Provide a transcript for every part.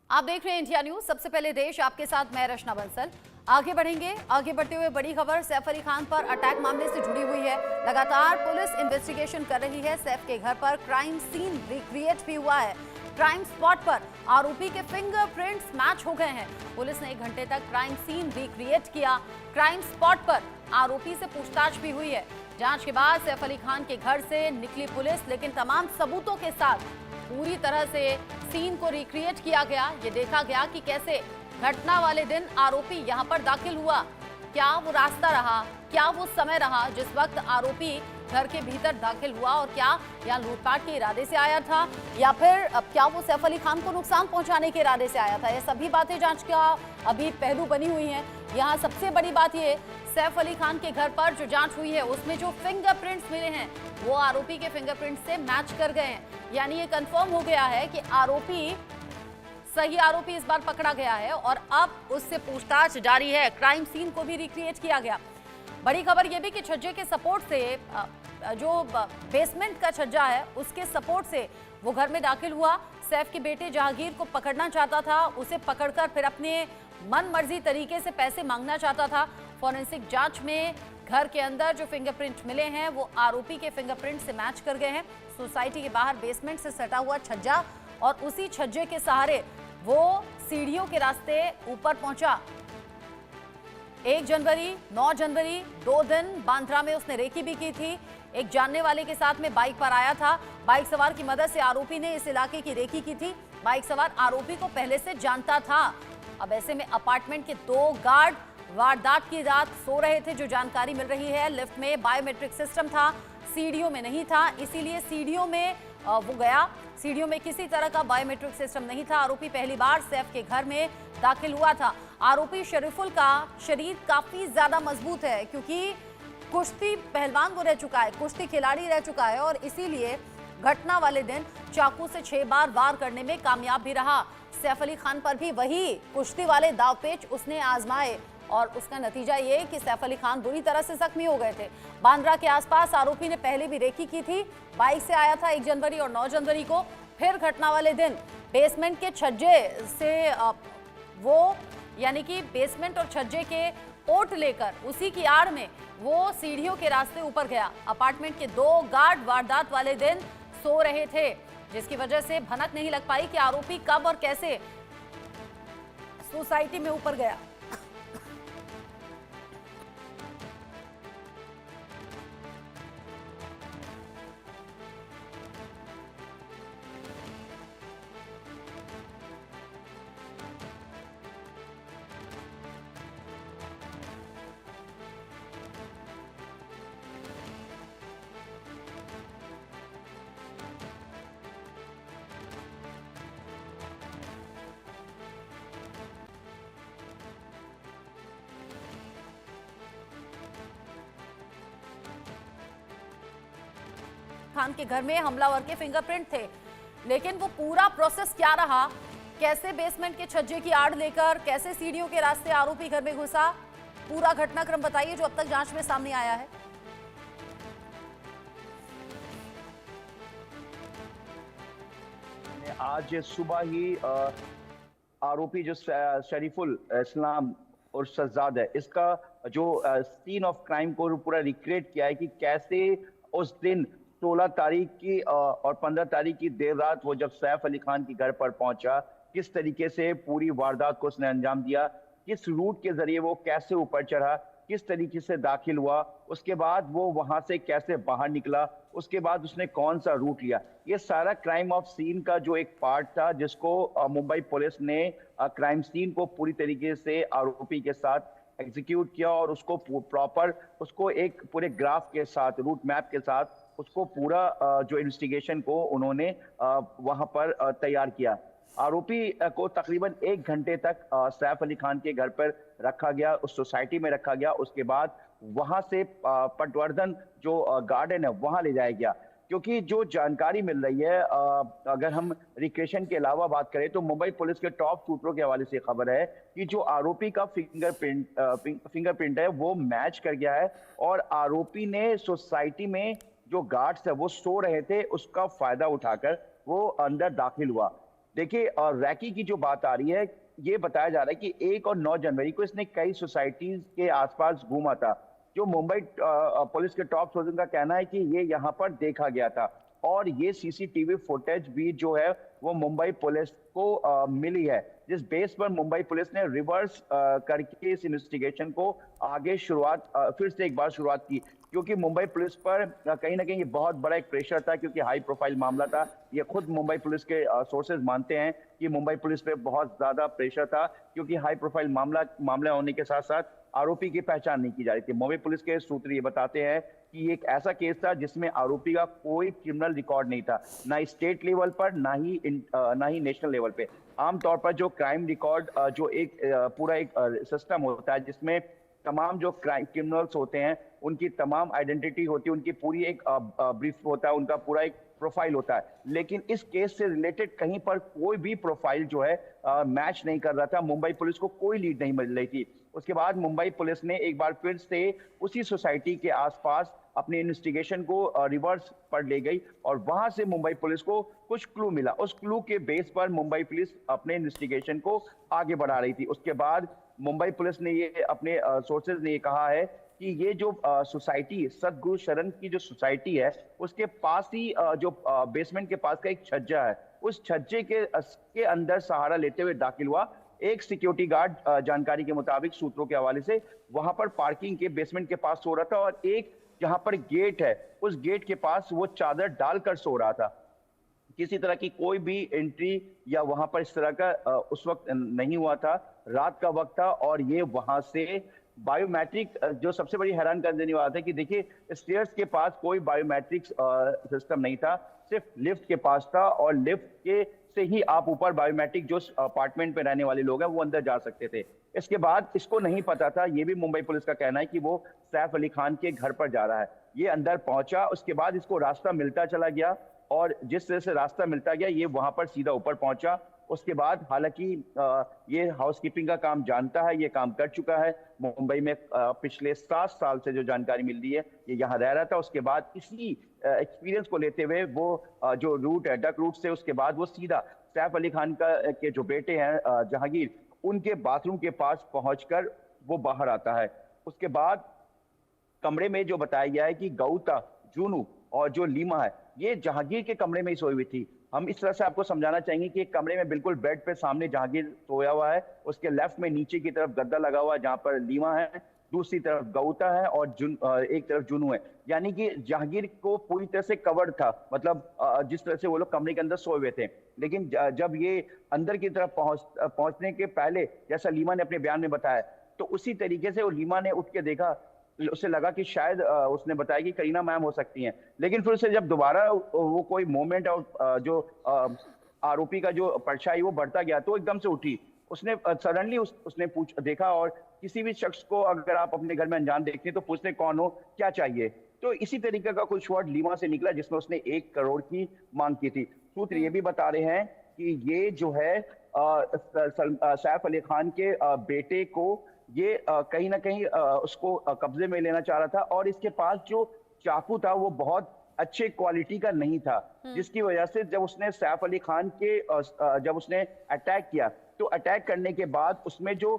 आप देख रहे हैं इंडिया न्यूज। सबसे पहले देश, आपके साथ मैं रचना बंसल। आगे बढ़ेंगे। आगे बढ़ते हुए बड़ी खबर सैफ अली खान पर अटैक मामले से जुड़ी हुई है। लगातार पुलिस इन्वेस्टिगेशन कर रही है। सैफ के घर पर क्राइम सीन रिक्रिएट भी हुआ है। क्राइम स्पॉट पर आरोपी के फिंगरप्रिंट्स मैच हो गए हैं। पुलिस ने 1 घंटे तक क्राइम सीन रिक्रिएट किया। क्राइम स्पॉट पर आरोपी से पूछताछ भी हुई है। जांच के बाद सैफ अली खान के घर से निकली पुलिस, लेकिन तमाम सबूतों के साथ पूरी तरह से सीन को रिक्रिएट किया गया। ये देखा गया कि कैसे घटना वाले दिन आरोपी यहां पर दाखिल हुआ, क्या वो रास्ता रहा, क्या वो समय रहा जिस वक्त आरोपी घर के भीतर दाखिल हुआ, और क्या यहाँ लूटपाट के इरादे से आया था, या फिर क्या वो सैफ अली खान को नुकसान पहुंचाने के इरादे से आया था। ये सभी बातें जांच का अभी पहलू बनी हुई हैं। यहाँ सबसे बड़ी बात ये, सैफ अली खान के घर पर जो जांच हुई है उसमें जो फिंगरप्रिंट्स मिले हैं वो आरोपी के फिंगरप्रिंट्स से मैच कर गए हैं। यानी ये कंफर्म हो गया है कि सही आरोपी इस बार पकड़ा गया है और अब उससे पूछताछ जारी है। क्राइम सीन को भी रिक्रिएट किया गया। बड़ी खबर यह भी कि छज्जे के सपोर्ट से, जो बेसमेंट का छज्जा है उसके सपोर्ट से वो घर में दाखिल हुआ। सैफ के बेटे जहांगीर को पकड़ना चाहता था, उसे पकड़कर फिर अपने मन मर्जी तरीके से पैसे मांगना चाहता था। फॉरेंसिक जांच में घर के अंदर जो फिंगरप्रिंट मिले हैं वो आरोपी के फिंगरप्रिंट से मैच कर गए हैं। सोसाइटी के बाहर बेसमेंट से सटा हुआ छज्जा और उसी छज्जे के सहारे वो सीढ़ियों के रास्ते ऊपर पहुंचा। 1 जनवरी, 9 जनवरी, 2 दिन बांद्रा में उसने रेकी भी की थी। एक जानने वाले के साथ में बाइक पर आया था। बाइक सवार की मदद से आरोपी ने इस इलाके की रेकी की थी। बाइक सवार आरोपी को पहले से जानता था। अब ऐसे में अपार्टमेंट के 2 गार्ड वारदात की रात सो रहे थे। जो जानकारी मिल रही है, लिफ्ट में बायोमेट्रिक सिस्टम था, सीढ़ियों में नहीं था, इसीलिए सीढ़ियों में वो गया। सीढ़ियों में किसी तरह का बायोमेट्रिक सिस्टम नहीं था। आरोपी पहली बार सैफ के घर में दाखिल हुआ था। आरोपी शरीफुल का शरीर काफी ज्यादा मजबूत है, क्योंकि कुश्ती पहलवान वो रह चुका है, कुश्ती खिलाड़ी रह चुका है, और इसीलिए घटना वाले दिन चाकू से 6 बार वार करने में कामयाब भी रहा। सैफ अली खान पर भी वही कुश्ती वाले दावपेच उसने आजमाए और उसका नतीजा ये कि सैफ अली खान बुरी तरह से जख्मी हो गए थे। बांद्रा के आसपास आरोपी ने पहले भी रेकी की थी। बाइक से आया था 1 जनवरी और 9 जनवरी को। फिर घटना वाले दिन बेसमेंट के छज्जे से वो, यानी कि बेसमेंट और छज्जे के ओट लेकर उसी की आड़ में वो सीढ़ियों के रास्ते ऊपर गया। अपार्टमेंट के 2 गार्ड वारदात वाले दिन सो रहे थे, जिसकी वजह से भनक नहीं लग पाई कि आरोपी कब और कैसे सोसाइटी में ऊपर गया। खान के घर में हमलावर के फिंगरप्रिंट थे, लेकिन वो पूरा प्रोसेस क्या रहा, कैसे बेसमेंट के छज्जे की आड़ लेकर, कैसे सीढ़ियों के रास्ते आरोपी घर में घुसा, पूरा घटनाक्रम बताइए जो अब तक जांच में सामने आया है। आज सुबह ही आरोपी जो शरीफुल इस्लाम और शहजाद है, इसका जो सीन ऑफ क्राइम को पूरा रिक्रिएट किया है कि कैसे उस दिन 16 तारीख की और 15 तारीख की देर रात वो जब सैफ अली खान के घर पर पहुंचा, किस तरीके से पूरी वारदात को उसने अंजाम दिया, किस रूट के जरिए वो कैसे ऊपर चढ़ा, किस तरीके से दाखिल हुआ, उसके बाद वो वहां से कैसे बाहर निकला, उसके बाद उसने कौन सा रूट लिया। ये सारा क्राइम ऑफ सीन का जो एक पार्ट था, जिसको मुंबई पुलिस ने क्राइम सीन को पूरी तरीके से आरोपी के साथ एग्जीक्यूट किया और उसको प्रॉपर, उसको एक पूरे ग्राफ के साथ, रूट मैप के साथ, उसको पूरा जो इन्वेस्टिगेशन को उन्होंने वहां पर तैयार किया। आरोपी को तकरीबन 1 घंटे तक सैफ अली खान के घर पर रखा गया, उस सोसाइटी में रखा गया। उसके बाद वहां से पटवर्धन जो गार्डन है वहां ले जाया गया, क्योंकि जो जानकारी मिल रही है, अगर हम रिक्रेशन के अलावा बात करें तो मुंबई पुलिस के टॉप सूत्रों के हवाले से खबर है कि जो आरोपी का फिंगरप्रिंट है वो मैच कर गया है और आरोपी ने सोसाइटी में जो गार्ड्स है वो सो रहे थे, उसका फायदा उठाकर वो अंदर दाखिल हुआ। देखिए रैकी की जो बात आ रही है, ये बताया जा रहा है कि 1 और 9 जनवरी को इसने कई सोसाइटीज के आसपास घूमा था। जो मुंबई पुलिस के टॉप सोर्सेज का कहना है कि ये यहाँ पर देखा गया था और ये सीसीटीवी फुटेज भी जो है वो मुंबई पुलिस को मिली है, जिस बेस पर मुंबई पुलिस ने रिवर्स करके इस इन्वेस्टिगेशन को आगे फिर से एक बार शुरुआत की, क्योंकि मुंबई पुलिस पर कहीं ना कहीं ये बहुत बड़ा एक प्रेशर था, क्योंकि हाई प्रोफाइल मामला था। ये खुद मुंबई पुलिस के सोर्सेज मानते हैं कि मुंबई पुलिस पे बहुत ज्यादा प्रेशर था, क्योंकि हाई प्रोफाइल मामला होने के साथ साथ आरोपी की पहचान नहीं की जा रही थी। मुंबई पुलिस के सूत्र ये बताते हैं कि ये एक ऐसा केस था जिसमें आरोपी का कोई क्रिमिनल रिकॉर्ड नहीं था, ना स्टेट लेवल पर ना ही नेशनल लेवल पे। आमतौर पर जो क्राइम रिकॉर्ड जो एक पूरा एक सिस्टम होता है जिसमें तमाम जो क्रिमिनल्स होते हैं उनकी तमाम आइडेंटिटी होती है, उनकी पूरी एक ब्रीफ होता है, उनका पूरा एक प्रोफाइल होता है। लेकिन इस केस से रिलेटेड कहीं पर कोई भी प्रोफाइल जो है मैच नहीं कर रहा था। मुंबई पुलिस को कोई लीड नहीं मिल रही थी। उसके बाद मुंबई पुलिस ने एक बार फिर से उसी सोसाइटी के आसपास अपने इन्वेस्टिगेशन को रिवर्स पर ले गई और वहां से मुंबई पुलिस को कुछ क्लू मिला। उस क्लू के बेस पर मुंबई पुलिस अपने इन्वेस्टिगेशन को आगे बढ़ा रही थी। उसके बाद मुंबई पुलिस ने ये अपने सोर्सेज ने ये कहा है कि ये जो सोसाइटी सतगुरु शरण की जो सोसाइटी है उसके पास ही जो बेसमेंट के पास का एक छज्जा है, उस छज्जे के अंदर सहारा लेते हुए दाखिल हुआ एक सिक्योरिटी गार्ड। जानकारी के मुताबिक सूत्रों के हवाले से वहां पर पार्किंग के बेसमेंट के पास सो रहा था और एक जहां पर गेट है उस गेट के पास वो चादर डालकर सो रहा था। किसी तरह की कोई भी एंट्री या वहां पर इस तरह का उस वक्त नहीं हुआ था। रात का वक्त था और ये वहां से बायोमेट्रिक, जो सबसे बड़ी हैरान कर देने वाला था कि देखिए स्टेयर्स के पास कोई बायोमेट्रिक सिस्टम नहीं था, सिर्फ लिफ्ट के पास था और लिफ्ट के से ही आप ऊपर बायोमेट्रिक जो अपार्टमेंट में रहने वाले लोग हैं वो अंदर जा सकते थे। इसके बाद इसको नहीं पता था, ये भी मुंबई पुलिस का कहना है कि वो सैफ अली खान के घर पर जा रहा है। ये अंदर पहुंचा, उसके बाद इसको रास्ता मिलता चला गया और जिस तरह से रास्ता मिलता गया ये वहां पर सीधा ऊपर पहुंचा। उसके बाद हालांकि ये हाउसकीपिंग का काम जानता है, ये काम कर चुका है मुंबई में पिछले 7 साल से, जो जानकारी मिल रही है ये यहाँ रह रहा था। उसके बाद इसी एक्सपीरियंस को लेते हुए वो जो रूट है डक रूट से, उसके बाद वो सीधा सैफ अली खान के जो बेटे हैं जहांगीर, उनके बाथरूम के पास पहुंचकर वो बाहर आता है। उसके बाद कमरे में जो बताया गया है कि गौता, जूनू और जो लीमा है ये जहांगीर के कमरे में ही सोई हुई थी। हम इस तरह से आपको समझाना चाहेंगे कि एक कमरे में बिल्कुल बेड पे सामने जहांगीर सोया हुआ है, उसके लेफ्ट में नीचे की तरफ गद्दा लगा हुआ है जहां पर लीमा है, दूसरी तरफ गौता है और एक तरफ जुनू है। यानी कि जहांगीर को पूरी तरह से कवर्ड था, मतलब जिस तरह से वो लोग कमरे के अंदर सोए हुए थे। लेकिन जब ये अंदर की तरफ पहुंचने के पहले, जैसा लीमा ने अपने बयान में बताया, तो उसी तरीके से वो लीमा ने उठ के देखा, उसे लगा कि शायद उसने बताया कि करीना मैम हो सकती हैं। लेकिन फिर उसे जब दोबारा वो कोई मोमेंट और जो आरोपी का जो परछाई वो बढ़ता गया तो एकदम से उठी। उसने सडनली उसने देखा, और किसी भी शख्स को अगर आप अपने घर में अनजान देखते हैं तो पूछते कौन हो, क्या चाहिए। तो इसी तरीके का कुछ वर्ड लीमा से निकला जिसमें उसने 1 करोड़ की मांग की थी। सूत्र ये भी बता रहे हैं कि ये जो है सैफ अली खान के बेटे को ये कहीं ना कहीं उसको कब्जे में लेना चाह रहा था और इसके पास जो चाकू था वो बहुत अच्छे क्वालिटी का नहीं था, जिसकी वजह से जब उसने सैफ अली खान के जब उसने अटैक किया तो अटैक करने के बाद उसमें जो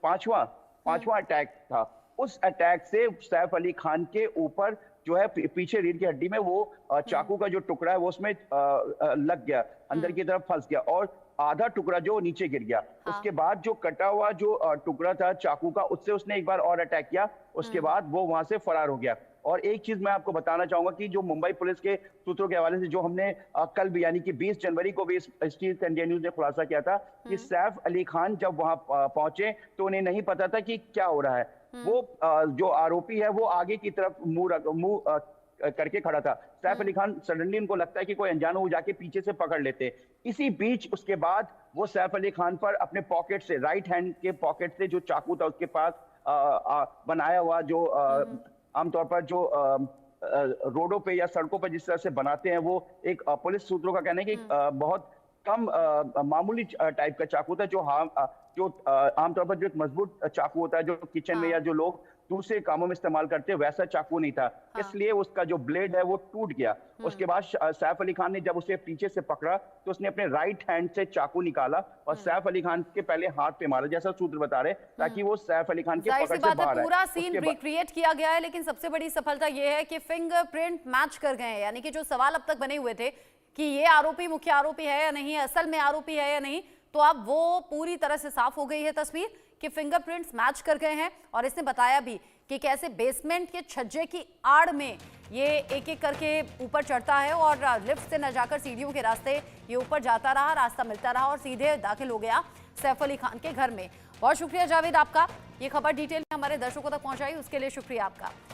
पांचवा अटैक था, उस अटैक से सैफ अली खान के ऊपर जो है पीछे रीढ़ की हड्डी में वो चाकू का जो टुकड़ा है वो उसमें लग गया, अंदर की तरफ फंस गया और आधा टुकड़ा जो नीचे गिर गया। उसके बाद जो कटा हुआ जो टुकड़ा था चाकू का, उससे उसने एक बार और अटैक किया। उसके बाद वो वहां से फरार हो गया। और एक चीज मैं आपको बताना चाहूंगा कि जो मुंबई पुलिस के सूत्रों के हवाले से जो हमने कल भी यानी कि 20 जनवरी को भी स्टील इंडिया न्यूज ने खुलासा किया था कि सैफ अली खान जब वहां पहुंचे तो उन्हें नहीं पता था कि क्या हो रहा है। वो जो आरोपी है वो आगे की तरफ मुंह करके खड़ा था। सैफ अली खान सडनली उनको लगता है कि कोई अनजान हो, जाके पीछे से पकड़ लेते। इसी बीच उसके बाद वो सैफ अली खान पर अपने पॉकेट से, राइट हैंड के पॉकेट से जो चाकू था उसके पास बनाया हुआ, जो आमतौर पर जो रोडों पे या सड़कों पर जिस तरह से बनाते हैं, वो एक पुलिस सूत्रों का कहना है कि बहुत कम मामूली टाइप का चाकू था, जो आमतौर पर जो एक मजबूत चाकू होता है जो किचन में या जो लोग दूसरे कामों में इस्तेमाल करते वैसा चाकू नहीं था, इसलिए उसका जो ब्लेड है वो टूट गया। उसके बाद सैफ अली खान ने जब उसे पीछे से पकड़ा तो उसने अपने राइट हैंड से चाकू निकाला और सैफ अली खान के पहले हाथ पे मारा, जैसा सूत्र बता रहे, ताकि वो सैफ अली खान के पकड़ से बाहर आए। पूरा सीन रिक्रिएट किया गया है, लेकिन सबसे बड़ी सफलता यह है कि फिंगरप्रिंट मैच कर गए हैं। यानी कि जो सवाल अब तक बने हुए थे कि ये आरोपी मुख्य आरोपी है या नहीं, असल में आरोपी है या नहीं, तो अब वो पूरी तरह से साफ हो गई है तस्वीर कि फिंगरप्रिंट्स मैच कर गए हैं। और इसने बताया भी कि कैसे बेसमेंट के छज्जे की आड़ में ये एक एक करके ऊपर चढ़ता है और लिफ्ट से न जाकर सीढ़ियों के रास्ते ये ऊपर जाता रहा, रास्ता मिलता रहा और सीधे दाखिल हो गया सैफ अली खान के घर में। बहुत शुक्रिया जावेद आपका, ये खबर डिटेल में हमारे दर्शकों तक पहुंचाई, उसके लिए शुक्रिया आपका।